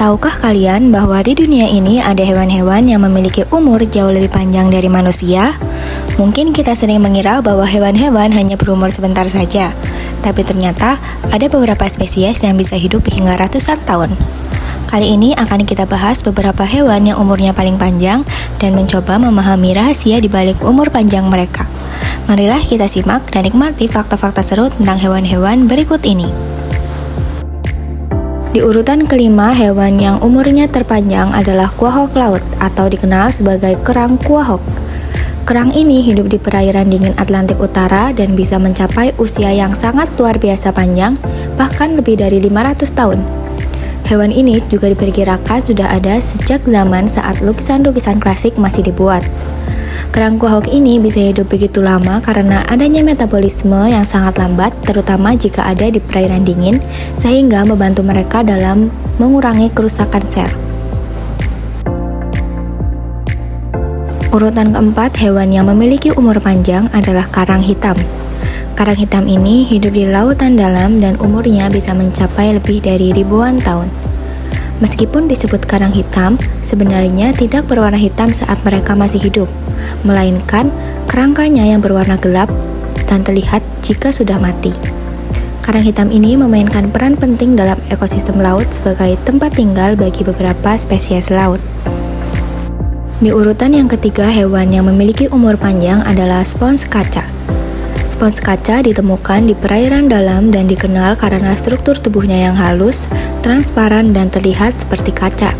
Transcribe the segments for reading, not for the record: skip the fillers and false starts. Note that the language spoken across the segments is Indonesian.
Tahukah kalian bahwa di dunia ini ada hewan-hewan yang memiliki umur jauh lebih panjang dari manusia? Mungkin kita sering mengira bahwa hewan-hewan hanya berumur sebentar saja, tapi ternyata ada beberapa spesies yang bisa hidup hingga ratusan tahun. Kali ini akan kita bahas beberapa hewan yang umurnya paling panjang dan mencoba memahami rahasia di balik umur panjang mereka. Marilah kita simak dan nikmati fakta-fakta seru tentang hewan-hewan berikut ini. Di urutan kelima, hewan yang umurnya terpanjang adalah kuahok laut atau dikenal sebagai kerang kuahok. Kerang ini hidup di perairan dingin Atlantik Utara dan bisa mencapai usia yang sangat luar biasa panjang, bahkan lebih dari 500 tahun. Hewan ini juga diperkirakan sudah ada sejak zaman saat lukisan-lukisan klasik masih dibuat. Kerang kuahok ini bisa hidup begitu lama karena adanya metabolisme yang sangat lambat, terutama jika ada di perairan dingin, sehingga membantu mereka dalam mengurangi kerusakan sel. Urutan keempat, hewan yang memiliki umur panjang adalah karang hitam. Karang hitam ini hidup di lautan dalam dan umurnya bisa mencapai lebih dari ribuan tahun. Meskipun disebut karang hitam, sebenarnya tidak berwarna hitam saat mereka masih hidup, melainkan kerangkanya yang berwarna gelap dan terlihat jika sudah mati. Karang hitam ini memainkan peran penting dalam ekosistem laut sebagai tempat tinggal bagi beberapa spesies laut. Di urutan yang ketiga, hewan yang memiliki umur panjang adalah spons kaca. Spons kaca ditemukan di perairan dalam dan dikenal karena struktur tubuhnya yang halus, transparan, dan terlihat seperti kaca.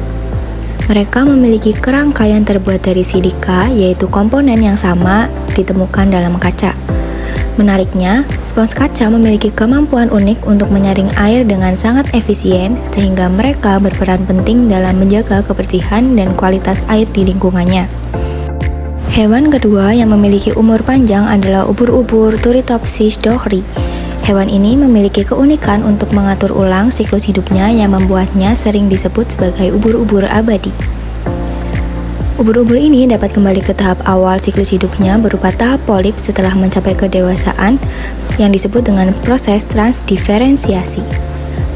Mereka memiliki kerangka yang terbuat dari silika, yaitu komponen yang sama ditemukan dalam kaca. Menariknya, spons kaca memiliki kemampuan unik untuk menyaring air dengan sangat efisien, sehingga mereka berperan penting dalam menjaga kebersihan dan kualitas air di lingkungannya. Hewan kedua yang memiliki umur panjang adalah ubur-ubur Turritopsis dohri. Hewan ini memiliki keunikan untuk mengatur ulang siklus hidupnya yang membuatnya sering disebut sebagai ubur-ubur abadi. Ubur-ubur ini dapat kembali ke tahap awal siklus hidupnya berupa tahap polip setelah mencapai kedewasaan yang disebut dengan proses transdiferensiasi.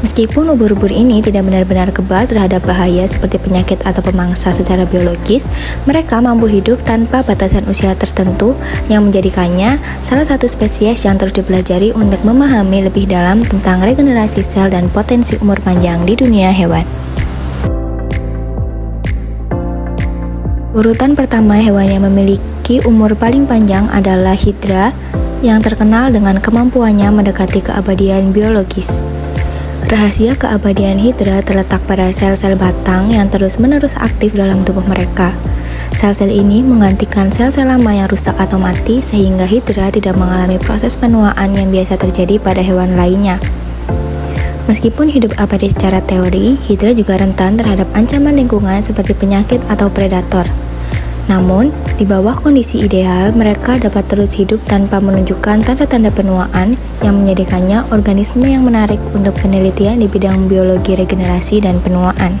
Meskipun ubur-ubur ini tidak benar-benar kebal terhadap bahaya seperti penyakit atau pemangsa secara biologis, mereka mampu hidup tanpa batasan usia tertentu yang menjadikannya salah satu spesies yang terus dipelajari untuk memahami lebih dalam tentang regenerasi sel dan potensi umur panjang di dunia hewan. Urutan pertama, hewan yang memiliki umur paling panjang adalah hidra yang terkenal dengan kemampuannya mendekati keabadian biologis. Rahasia keabadian hidra terletak pada sel-sel batang yang terus-menerus aktif dalam tubuh mereka. Sel-sel ini menggantikan sel-sel lama yang rusak atau mati sehingga hidra tidak mengalami proses penuaan yang biasa terjadi pada hewan lainnya. Meskipun hidup abadi secara teori, hidra juga rentan terhadap ancaman lingkungan seperti penyakit atau predator. Namun, di bawah kondisi ideal, mereka dapat terus hidup tanpa menunjukkan tanda-tanda penuaan yang menjadikannya organisme yang menarik untuk penelitian di bidang biologi regenerasi dan penuaan.